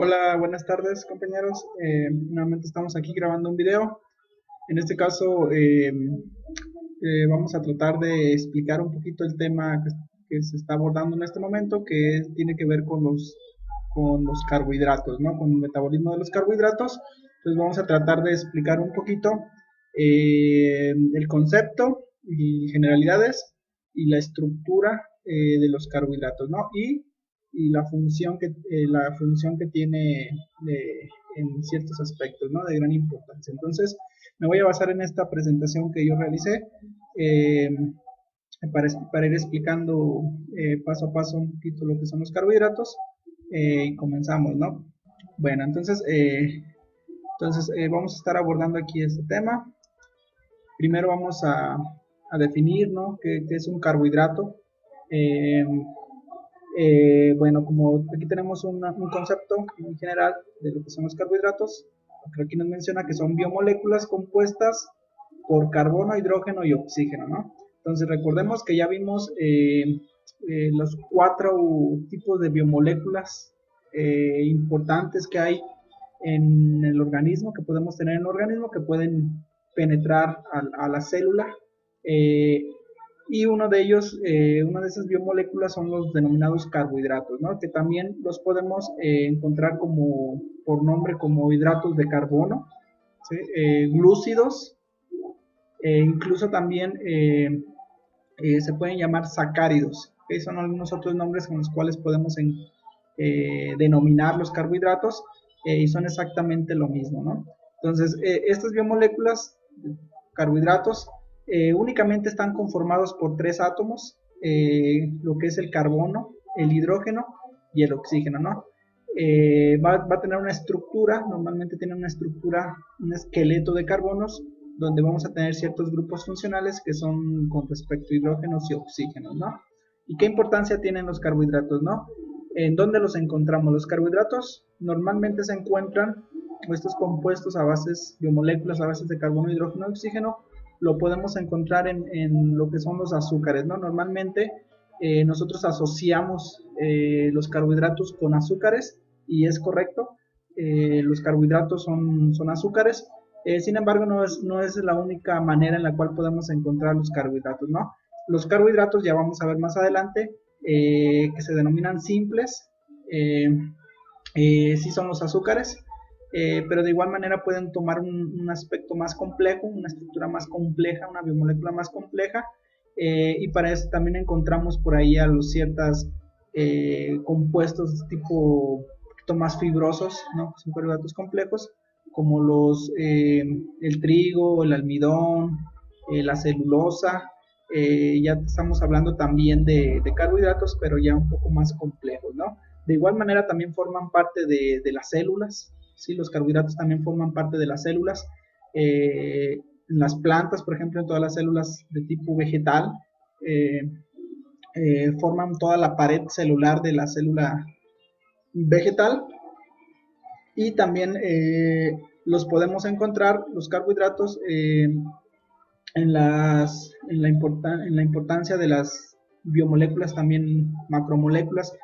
Hola, buenas tardes compañeros. Nuevamente estamos aquí grabando un video. En este caso vamos a tratar de explicar un poquito el tema que se está abordando en este momento, tiene que ver con los carbohidratos, ¿no? Con el metabolismo de los carbohidratos. Entonces vamos a tratar de explicar un poquito el concepto y generalidades y la estructura de los carbohidratos, ¿no? Y la función que tiene en ciertos aspectos, ¿no? De gran importancia. Entonces, me voy a basar en esta presentación que yo realicé eh, para ir explicando paso a paso un poquito lo que son los carbohidratos y comenzamos, ¿no? Bueno, entonces vamos a estar abordando aquí este tema. Primero vamos a definir, ¿no? ¿Qué es un carbohidrato? Eh, bueno, como aquí tenemos un concepto en general de lo que son los carbohidratos, aquí nos menciona que son biomoléculas compuestas por carbono, hidrógeno y oxígeno, ¿no? Entonces recordemos que ya vimos los 4 tipos de biomoléculas importantes que hay en el organismo, que podemos tener en el organismo, que pueden penetrar a la célula. Eh, y una de esas biomoléculas son los denominados carbohidratos, ¿no? Que también los podemos encontrar por nombre como hidratos de carbono, ¿sí? Glúcidos, incluso también se pueden llamar sacáridos, que son algunos otros nombres con los cuales podemos denominar los carbohidratos y son exactamente lo mismo, ¿no? Entonces, estas biomoléculas, carbohidratos, únicamente están conformados por 3 átomos, lo que es el carbono, el hidrógeno y el oxígeno, ¿no? Va a tener una estructura, normalmente tiene una estructura, un esqueleto de carbonos, donde vamos a tener ciertos grupos funcionales que son con respecto a hidrógenos y oxígenos, ¿no? ¿Y qué importancia tienen los carbohidratos, no? ¿En dónde los encontramos? Los carbohidratos normalmente se encuentran, estos compuestos biomoléculas a bases de carbono, hidrógeno y oxígeno, lo podemos encontrar en lo que son los azúcares, ¿no? Normalmente nosotros asociamos los carbohidratos con azúcares y es correcto, los carbohidratos son azúcares, sin embargo no es la única manera en la cual podemos encontrar los carbohidratos, ¿no? Los carbohidratos ya vamos a ver más adelante que se denominan simples, sí son los azúcares, pero de igual manera pueden tomar un aspecto más complejo, una estructura más compleja, una biomolécula más compleja, y para eso también encontramos por ahí a los ciertos compuestos tipo un poquito más fibrosos, ¿no? Son carbohidratos complejos, como el trigo, el almidón, la celulosa. Ya estamos hablando también de carbohidratos, pero ya un poco más complejos, ¿no? De igual manera también forman parte de las células, ¿sí? Los carbohidratos también forman parte de las células. En las plantas, por ejemplo, en todas las células de tipo vegetal, eh, forman toda la pared celular de la célula vegetal y también los podemos encontrar, los carbohidratos, en la importancia de las biomoléculas, también macromoléculas,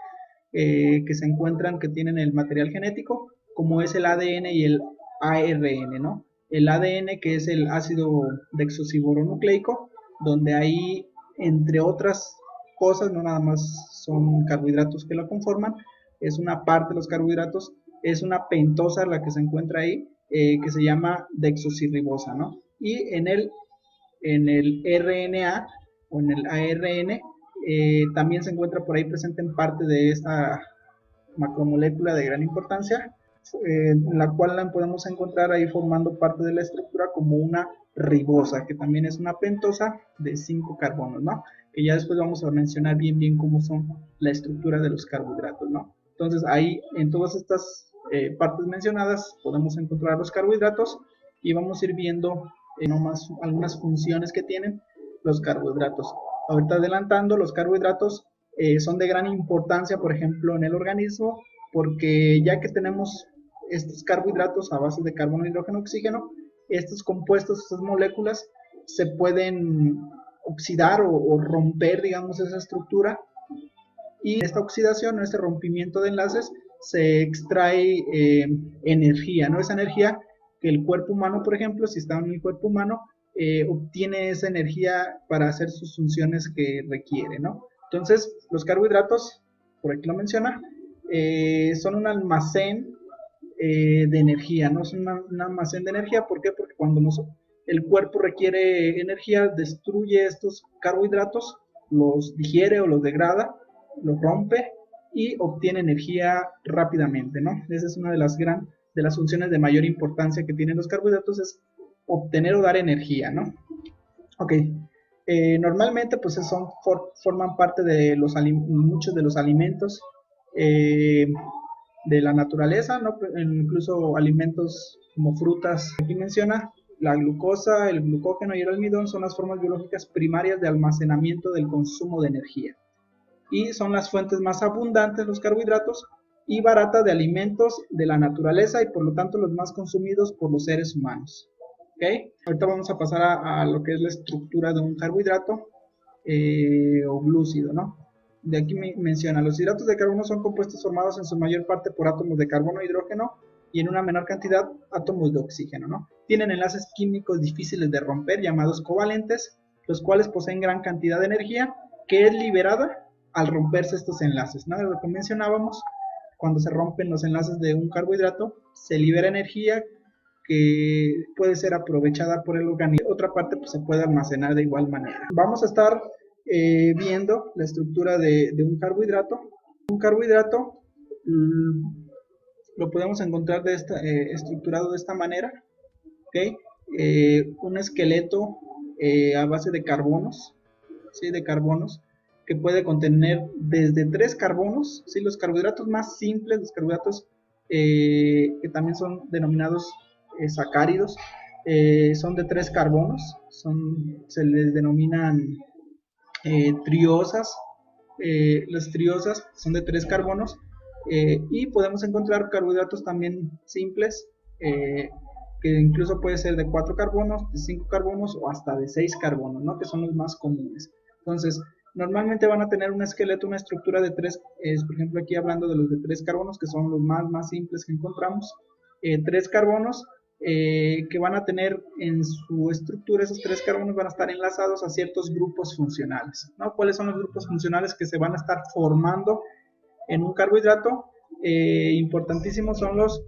que se encuentran, que tienen el material genético, como es el ADN y el ARN, ¿no? El ADN, que es el ácido desoxirribonucleico, donde ahí, entre otras cosas, no nada más son carbohidratos que lo conforman, es una parte de los carbohidratos, es una pentosa la que se encuentra ahí, que se llama desoxirribosa, ¿no? Y en el RNA o en el ARN también se encuentra por ahí presente en parte de esta macromolécula de gran importancia, la cual la podemos encontrar ahí formando parte de la estructura como una ribosa, que también es una pentosa de 5 carbonos, ¿no? Que ya después vamos a mencionar bien cómo son la estructura de los carbohidratos, ¿no? Entonces ahí en todas estas partes mencionadas podemos encontrar los carbohidratos y vamos a ir viendo nomás algunas funciones que tienen los carbohidratos. Ahorita adelantando, los carbohidratos son de gran importancia, por ejemplo, en el organismo, porque ya que tenemos estos carbohidratos a base de carbono, hidrógeno, oxígeno, estos compuestos, estas moléculas, se pueden oxidar o romper, digamos, esa estructura, y esta oxidación, este rompimiento de enlaces, se extrae energía, ¿no? Esa energía que el cuerpo humano, por ejemplo, si está en el cuerpo humano, obtiene esa energía para hacer sus funciones que requiere, ¿no? Entonces, los carbohidratos, por aquí lo menciona, son un almacén de energía, ¿no? Es un almacén de energía. ¿Por qué? Porque cuando el cuerpo requiere energía, destruye estos carbohidratos, los digiere o los degrada, los rompe y obtiene energía rápidamente, ¿no? Esa es una de las funciones de mayor importancia que tienen los carbohidratos, es obtener o dar energía, ¿no? Ok. Normalmente pues forman parte de muchos de los alimentos de la naturaleza, ¿no? Incluso alimentos como frutas. Aquí menciona la glucosa, el glucógeno y el almidón son las formas biológicas primarias de almacenamiento del consumo de energía y son las fuentes más abundantes, los carbohidratos, y baratas de alimentos de la naturaleza y por lo tanto los más consumidos por los seres humanos. ¿Okay? Ahorita vamos a pasar a lo que es la estructura de un carbohidrato o glúcido, ¿no? De aquí menciona, los hidratos de carbono son compuestos formados en su mayor parte por átomos de carbono e hidrógeno y en una menor cantidad átomos de oxígeno, ¿no? Tienen enlaces químicos difíciles de romper, llamados covalentes, los cuales poseen gran cantidad de energía que es liberada al romperse estos enlaces, ¿no? Lo que mencionábamos, cuando se rompen los enlaces de un carbohidrato, se libera energía que puede ser aprovechada por el organismo. Otra parte pues se puede almacenar de igual manera. Vamos a estar viendo la estructura de un carbohidrato. Un carbohidrato lo podemos encontrar estructurado de esta manera, ¿okay? Un esqueleto a base de carbonos, ¿sí? De carbonos, que puede contener desde 3 carbonos, ¿sí? Los carbohidratos más simples, los carbohidratos que también son denominados sacáridos, son de 3 carbonos, se les denominan triosas. Las triosas son de 3 carbonos y podemos encontrar carbohidratos también simples que incluso puede ser de 4 carbonos, de 5 carbonos o hasta de 6 carbonos, ¿no? Que son los más comunes. Entonces, normalmente van a tener un esqueleto, una estructura de 3, por ejemplo aquí hablando de los de 3 carbonos, que son los más simples que encontramos, 3 carbonos que van a tener en su estructura, esos 3 carbonos van a estar enlazados a ciertos grupos funcionales, ¿no? ¿Cuáles son los grupos funcionales que se van a estar formando en un carbohidrato? Importantísimos son los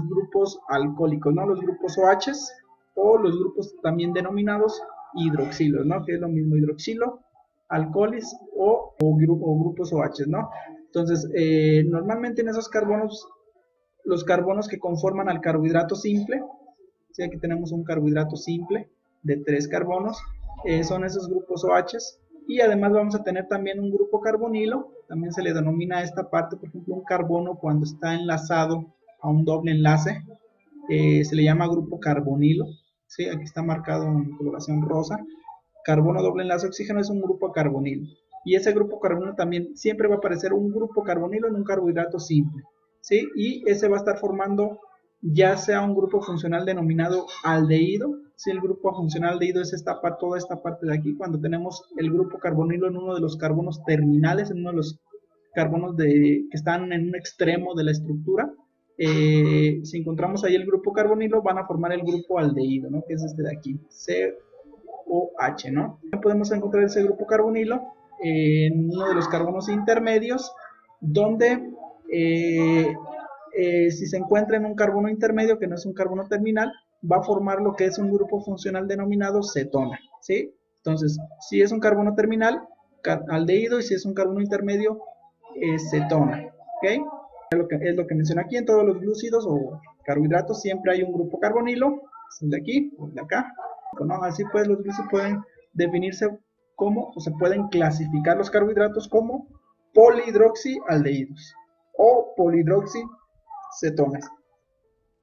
grupos alcohólicos, ¿no? Los grupos OHs o los grupos también denominados hidroxilos, ¿no? Que es lo mismo, hidroxilo, alcoholis o grupos OHs, ¿no? Entonces, normalmente en esos carbonos, los carbonos que conforman al carbohidrato simple, ¿sí? Aquí tenemos un carbohidrato simple de 3 carbonos, son esos grupos OHs, y además vamos a tener también un grupo carbonilo, también se le denomina a esta parte, por ejemplo, un carbono cuando está enlazado a un doble enlace, se le llama grupo carbonilo, ¿sí? Aquí está marcado en coloración rosa, carbono doble enlace oxígeno es un grupo carbonilo, y ese grupo carbonilo también siempre va a aparecer un grupo carbonilo en un carbohidrato simple, ¿sí? Y ese va a estar formando ya sea un grupo funcional denominado aldehído, si el grupo funcional aldehído es toda esta parte de aquí, cuando tenemos el grupo carbonilo en uno de los carbonos terminales, en uno de los carbonos que están en un extremo de la estructura, si encontramos ahí el grupo carbonilo, van a formar el grupo aldehído, ¿no? Que es este de aquí, COH, ¿no? Podemos encontrar ese grupo carbonilo en uno de los carbonos intermedios, donde si se encuentra en un carbono intermedio, que no es un carbono terminal, va a formar lo que es un grupo funcional denominado cetona, ¿sí? Entonces, si es un carbono terminal, aldehído, y si es un carbono intermedio, cetona, ¿ok? Es lo que menciona aquí. En todos los glúcidos o carbohidratos siempre hay un grupo carbonilo, es el de aquí, o el de acá, ¿no? Así pues, los glúcidos pueden definirse como, o se pueden clasificar los carbohidratos como polihidroxialdehídos o polihidroxicetonas.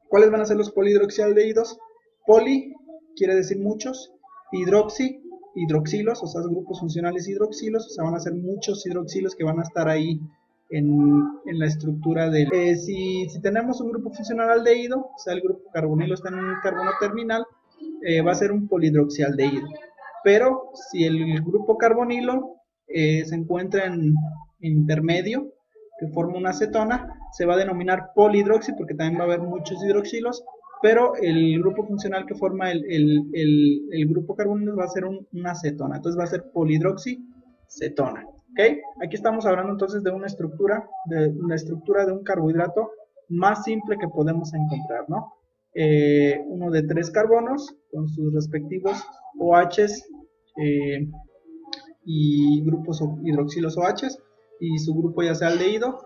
¿Cuáles van a ser los polihidroxialdehídos? Poli quiere decir muchos, hidroxilos, o sea, grupos funcionales hidroxilos, o sea, van a ser muchos hidroxilos que van a estar ahí en la estructura del... si tenemos un grupo funcional aldehído, o sea, el grupo carbonilo está en un carbono terminal, va a ser un polihidroxialdehído. Pero si el grupo carbonilo se encuentra en intermedio, que forma una cetona, se va a denominar polihidroxi porque también va a haber muchos hidroxilos, pero el grupo funcional que forma el grupo carbonilo va a ser una cetona, entonces va a ser polihidroxicetona. ¿Okay? Aquí estamos hablando entonces de una estructura de un carbohidrato más simple que podemos encontrar, ¿no? Uno de 3 carbonos con sus respectivos OHs y grupos hidroxilos OHs y su grupo ya sea aldehído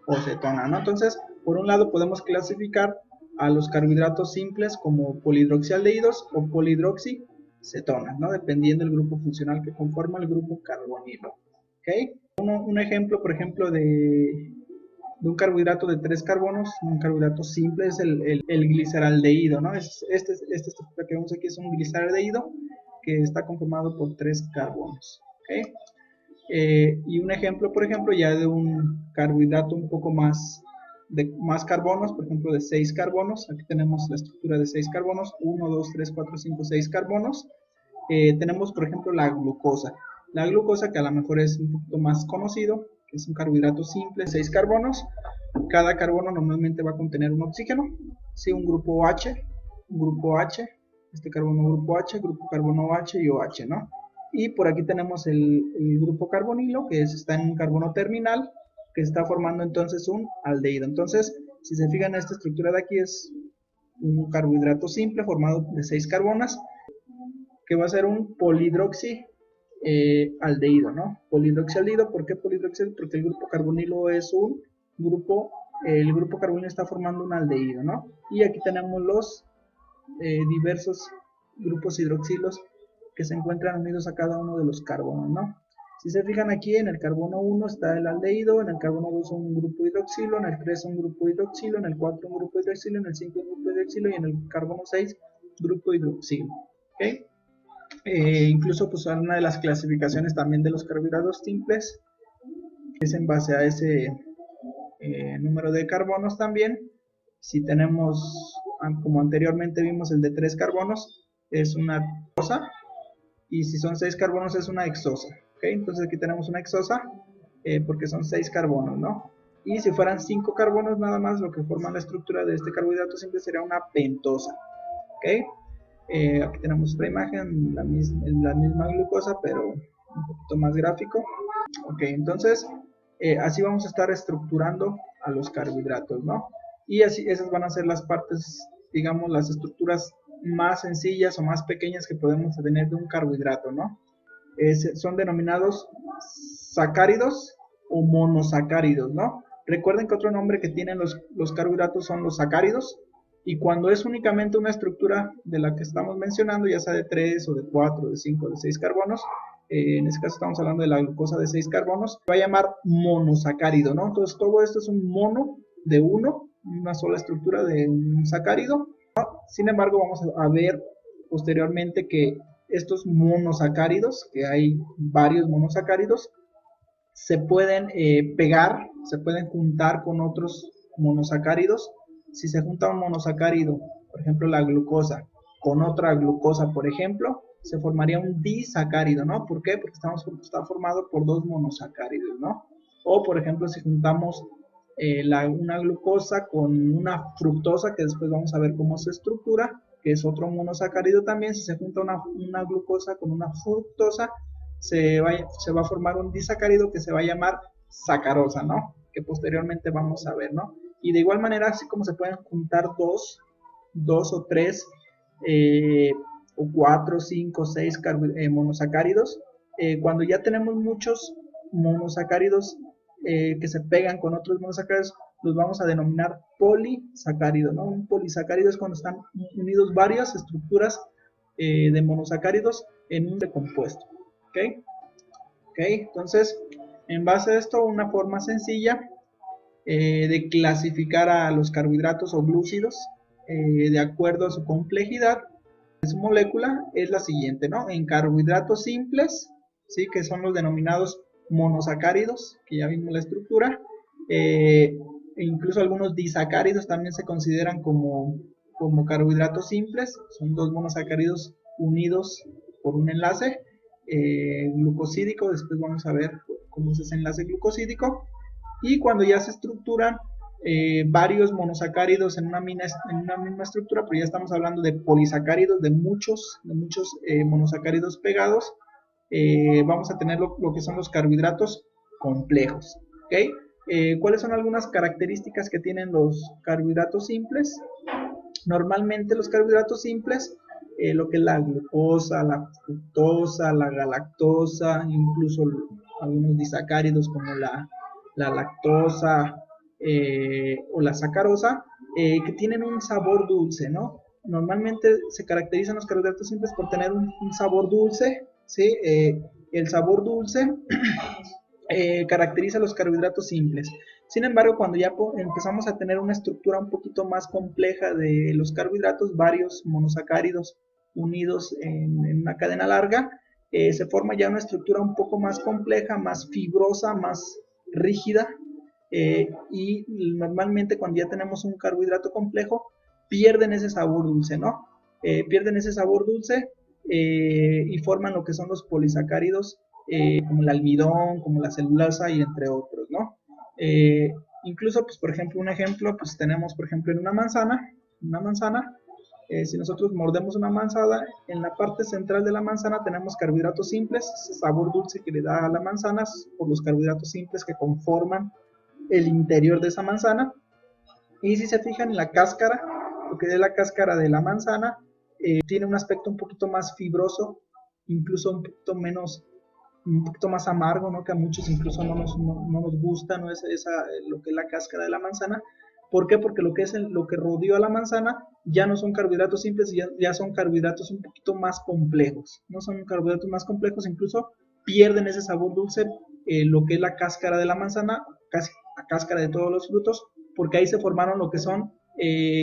o cetona, ¿no? Entonces, por un lado podemos clasificar a los carbohidratos simples como polihidroxialdehídos o polihidroxicetonas, ¿no? Dependiendo del grupo funcional que conforma el grupo carbonilo. ¿Okay? Un ejemplo, por ejemplo, de un carbohidrato de 3 carbonos, un carbohidrato simple es el gliceraldehído, ¿no? Esta estructura que vemos aquí es un gliceraldehído que está conformado por 3 carbonos. ¿Okay? Y un ejemplo, por ejemplo, ya de un carbohidrato un poco más carbonos, por ejemplo de 6 carbonos, aquí tenemos la estructura de 6 carbonos, 1, 2, 3, 4, 5, 6 carbonos. Tenemos, por ejemplo, la glucosa. La glucosa, que a lo mejor es un poquito más conocido, que es un carbohidrato simple, 6 carbonos. Cada carbono normalmente va a contener un oxígeno, ¿sí? Un grupo OH, este carbono grupo H, grupo carbono OH y OH, ¿no? Y por aquí tenemos el grupo carbonilo, que está en un carbono terminal, que está formando entonces un aldehído. Entonces, si se fijan, esta estructura de aquí es un carbohidrato simple formado de 6 carbonas, que va a ser un polihidroxi aldehído, ¿no? Polihidroxialdehído, ¿por qué polihidroxialdehído? Porque el grupo carbonilo es un grupo, el grupo carbonilo está formando un aldehído, ¿no? Y aquí tenemos los diversos grupos hidroxilos que se encuentran unidos a cada uno de los carbonos, ¿no? Si se fijan aquí, en el carbono 1 está el aldehído, en el carbono 2 un grupo hidroxilo, en el 3 un grupo hidroxilo, en el 4 un grupo hidroxilo, en el 5 un grupo hidroxilo y en el carbono 6 grupo hidroxilo. ¿Okay? Incluso pues una de las clasificaciones también de los carbohidratos simples es en base a ese número de carbonos también. Si tenemos, como anteriormente vimos, el de 3 carbonos es una cosa, y si son 6 carbonos es una hexosa. ¿Okay? Entonces aquí tenemos una hexosa porque son 6 carbonos, ¿no? Y si fueran 5 carbonos nada más, lo que forma la estructura de este carbohidrato simple sería una pentosa. ¿Okay? Aquí tenemos otra imagen, la misma glucosa, pero un poquito más gráfico. Ok, entonces así vamos a estar estructurando a los carbohidratos, ¿no? Y así esas van a ser las partes, digamos, las estructuras más sencillas o más pequeñas que podemos tener de un carbohidrato, ¿no? Son denominados sacáridos o monosacáridos, ¿no? Recuerden que otro nombre que tienen los carbohidratos son los sacáridos. Y cuando es únicamente una estructura de la que estamos mencionando, ya sea de 3 o de 4, de 5, de 6 carbonos, en este caso estamos hablando de la glucosa de 6 carbonos, se va a llamar monosacárido, ¿no? Entonces todo esto es un mono de uno, una sola estructura de un sacárido, ¿no? Sin embargo, vamos a ver posteriormente que estos monosacáridos, que hay varios monosacáridos, se pueden pegar, se pueden juntar con otros monosacáridos. Si se junta un monosacárido, por ejemplo la glucosa, con otra glucosa, por ejemplo, se formaría un disacárido, ¿no? ¿Por qué? Porque está formado por 2 monosacáridos, ¿no? O, por ejemplo, si juntamos una glucosa con una fructosa, que después vamos a ver cómo se estructura, que es otro monosacárido también. Si se junta una glucosa con una fructosa, se va a formar un disacárido que se va a llamar sacarosa, ¿no? Que posteriormente vamos a ver, ¿no? Y de igual manera, así como se pueden juntar dos o tres, o 4, 5, 6 monosacáridos, cuando ya tenemos muchos monosacáridos que se pegan con otros monosacáridos, los vamos a denominar polisacáridos, ¿no? Un polisacárido es cuando están unidos varias estructuras de monosacáridos en un compuesto. ¿Okay? ¿Okay? Entonces, en base a esto, una forma sencilla de clasificar a los carbohidratos o glúcidos de acuerdo a su complejidad de su molécula es la siguiente, ¿no? En carbohidratos simples, ¿sí? Que son los denominados monosacáridos, que ya vimos la estructura, e incluso algunos disacáridos también se consideran como carbohidratos simples, son 2 monosacáridos unidos por un enlace glucosídico. Después vamos a ver cómo es ese enlace glucosídico. Y cuando ya se estructuran varios monosacáridos en una misma estructura, pero ya estamos hablando de polisacáridos, de muchos monosacáridos pegados, vamos a tener lo que son los carbohidratos complejos. ¿Okay? ¿Cuáles son algunas características que tienen los carbohidratos simples? Normalmente los carbohidratos simples, lo que es la glucosa, la fructosa, la galactosa, incluso algunos disacáridos como la lactosa o la sacarosa, que tienen un sabor dulce, ¿no? Normalmente se caracterizan los carbohidratos simples por tener un sabor dulce, ¿sí? El sabor dulce caracteriza los carbohidratos simples. Sin embargo, cuando ya empezamos a tener una estructura un poquito más compleja de los carbohidratos, varios monosacáridos unidos en una cadena larga, se forma ya una estructura un poco más compleja, más fibrosa, más rígida, y normalmente cuando ya tenemos un carbohidrato complejo, pierden ese sabor dulce, ¿no? Pierden ese sabor dulce y forman lo que son los polisacáridos, como el almidón, como la celulosa y entre otros, ¿no? Incluso, pues, por ejemplo, un ejemplo, pues tenemos, por ejemplo, en una manzana, si nosotros mordemos una manzana, en la parte central de la manzana tenemos carbohidratos simples, ese sabor dulce que le da a la manzana por los carbohidratos simples que conforman el interior de esa manzana. Y si se fijan en la cáscara, lo que es la cáscara de la manzana, tiene un aspecto un poquito más fibroso, incluso un poquito más amargo, ¿no? Que a muchos incluso no nos gusta, ¿no? Lo que es la cáscara de la manzana. ¿Por qué? Porque lo que rodeó a la manzana ya no son carbohidratos simples, ya son carbohidratos un poquito más complejos, no son carbohidratos más complejos, incluso pierden ese sabor dulce, lo que es la cáscara de la manzana, casi la cáscara de todos los frutos, porque ahí se formaron lo que son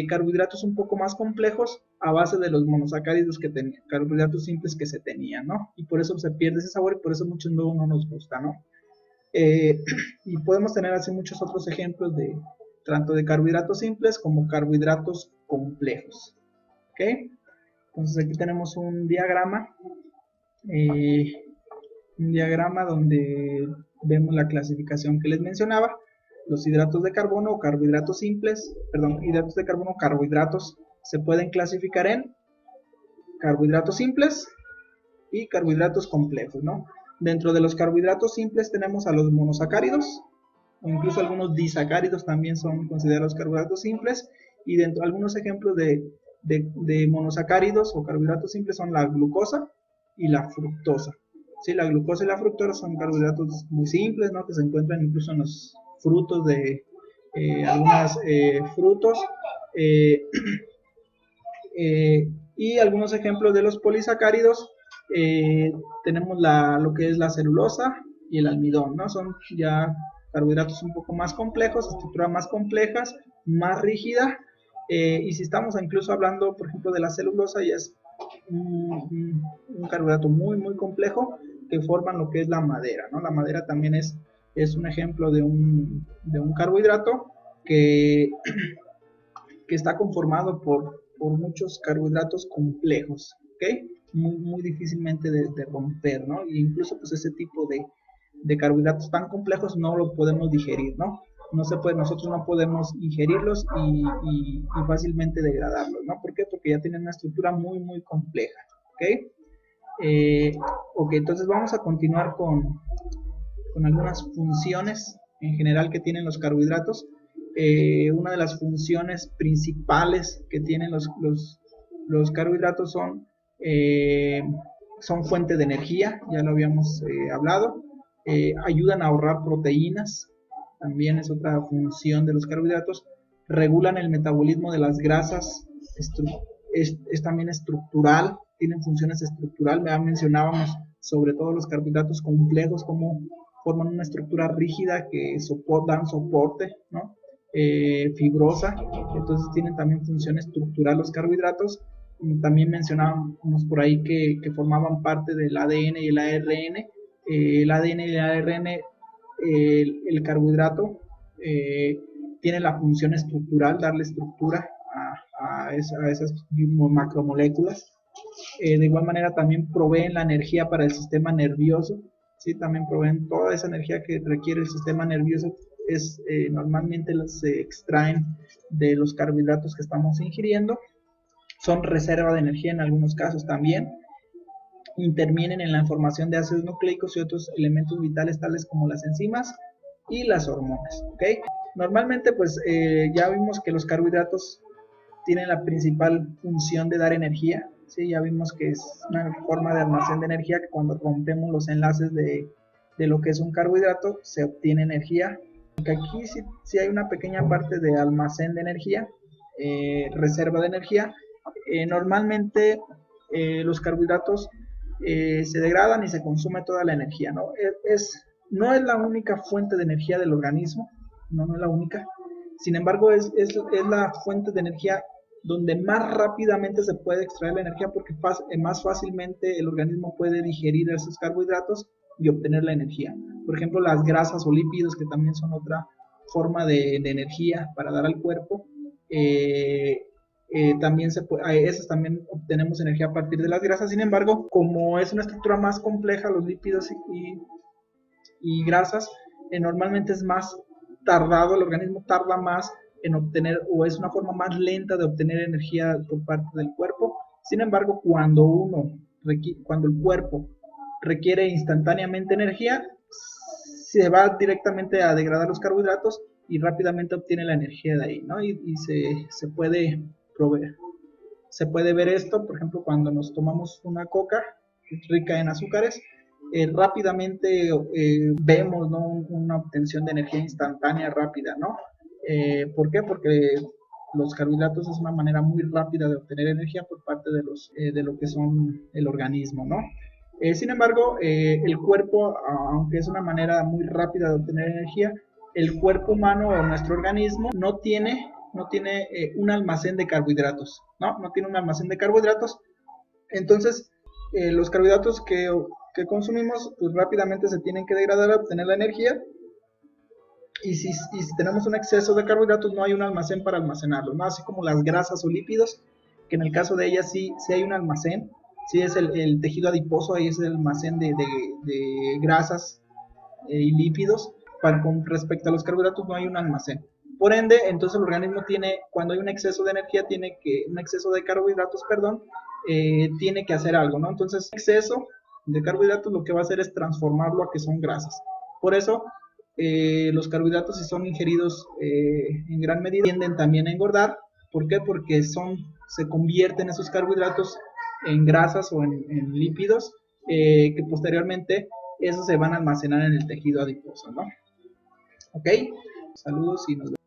carbohidratos un poco más complejos a base de los monosacáridos que tenían, carbohidratos simples que se tenían, ¿no? Y por eso se pierde ese sabor y por eso muchos luego no nos gusta, ¿no? Y podemos tener así muchos otros ejemplos de tanto de carbohidratos simples como carbohidratos complejos. ¿Ok? Entonces aquí tenemos un diagrama donde vemos la clasificación que les mencionaba. Los hidratos de carbono o carbohidratos simples, hidratos de carbono o carbohidratos se pueden clasificar en carbohidratos simples y carbohidratos complejos, ¿no? Dentro de los carbohidratos simples tenemos a los monosacáridos, o incluso algunos disacáridos también son considerados carbohidratos simples, y dentro algunos ejemplos de monosacáridos o carbohidratos simples son la glucosa y la fructosa. Sí, la glucosa y la fructosa son carbohidratos muy simples, ¿no? Que se encuentran incluso en los frutos de algunos frutos. Y algunos ejemplos de los polisacáridos, tenemos lo que es la celulosa y el almidón, ¿no? Son ya carbohidratos un poco más complejos, estructuras más complejas, más rígida, y si estamos incluso hablando, por ejemplo, de la celulosa, ya es un carbohidrato muy, muy complejo que forman lo que es la madera, ¿no? La madera también es un ejemplo de un carbohidrato que está conformado por muchos carbohidratos complejos, ¿ok? Muy difícilmente de romper, ¿no? E incluso pues ese tipo de carbohidratos tan complejos no lo podemos digerir, ¿no? Nosotros no podemos ingerirlos y fácilmente degradarlos, ¿no? ¿Por qué? Porque ya tienen una estructura muy, muy compleja, ¿ok? Ok, entonces vamos a continuar con algunas funciones en general que tienen los carbohidratos. Una de las funciones principales que tienen los carbohidratos son fuente de energía, ya lo habíamos hablado. Ayudan a ahorrar proteínas, también es otra función de los carbohidratos. Regulan el metabolismo de las grasas, es también estructural, tienen funciones estructurales. Ya mencionábamos sobre todo los carbohidratos complejos, como forman una estructura rígida que dan soporte, ¿no? Fibrosa, entonces tienen también función estructural los carbohidratos. También mencionábamos por ahí que formaban parte del ADN y el ARN. El ADN y el ARN, el carbohidrato tiene la función estructural, darle estructura a esas macromoléculas. De igual manera también proveen la energía para el sistema nervioso, ¿sí? También proveen toda esa energía que requiere el sistema nervioso normalmente se extraen de los carbohidratos que estamos ingiriendo, son reserva de energía en algunos casos también, intervienen en la formación de ácidos nucleicos y otros elementos vitales tales como las enzimas y las hormonas, ¿ok? Normalmente pues ya vimos que los carbohidratos tienen la principal función de dar energía, ¿sí? Ya vimos que es una forma de almacén de energía, que cuando rompemos los enlaces de lo que es un carbohidrato se obtiene energía. Aunque aquí sí hay una pequeña parte de almacén de energía, reserva de energía. Normalmente los carbohidratos se degradan y se consume toda la energía, ¿no? No es la única fuente de energía del organismo, no es la única. Sin embargo, es la fuente de energía donde más rápidamente se puede extraer la energía, porque más fácilmente el organismo puede digerir esos carbohidratos y obtener la energía. Por ejemplo, las grasas o lípidos, que también son otra forma de energía para dar al cuerpo, también esas también obtenemos energía a partir de las grasas. Sin embargo, como es una estructura más compleja, los lípidos y grasas, normalmente es más tardado, el organismo tarda más en obtener, o es una forma más lenta de obtener energía por parte del cuerpo. Sin embargo, cuando el cuerpo requiere instantáneamente energía, se va directamente a degradar los carbohidratos y rápidamente obtiene la energía de ahí, ¿no? Y se puede proveer. Se puede ver esto, por ejemplo, cuando nos tomamos una coca rica en azúcares, rápidamente vemos, ¿no? Una obtención de energía instantánea rápida, ¿no? ¿Por qué? Porque los carbohidratos es una manera muy rápida de obtener energía por parte de lo que son el organismo, ¿no? Sin embargo, el cuerpo, aunque es una manera muy rápida de obtener energía, el cuerpo humano o nuestro organismo no tiene un almacén de carbohidratos, no tiene un almacén de carbohidratos. Entonces, los carbohidratos que consumimos, pues rápidamente se tienen que degradar a obtener la energía. Y si tenemos un exceso de carbohidratos, no hay un almacén para almacenarlos, ¿no? Así como las grasas o lípidos, que en el caso de ellas sí hay un almacén, sí es el tejido adiposo, ahí es el almacén de grasas y lípidos. Con respecto a los carbohidratos no hay un almacén. Por ende, entonces el organismo cuando hay un exceso de energía, un exceso de carbohidratos, perdón, tiene que hacer algo, ¿no? Entonces, exceso de carbohidratos lo que va a hacer es transformarlo a que son grasas. Por eso, los carbohidratos, si son ingeridos en gran medida, tienden también a engordar. ¿Por qué? Porque se convierten esos carbohidratos en grasas o en lípidos, que posteriormente esos se van a almacenar en el tejido adiposo, ¿no? Ok, saludos y nos vemos.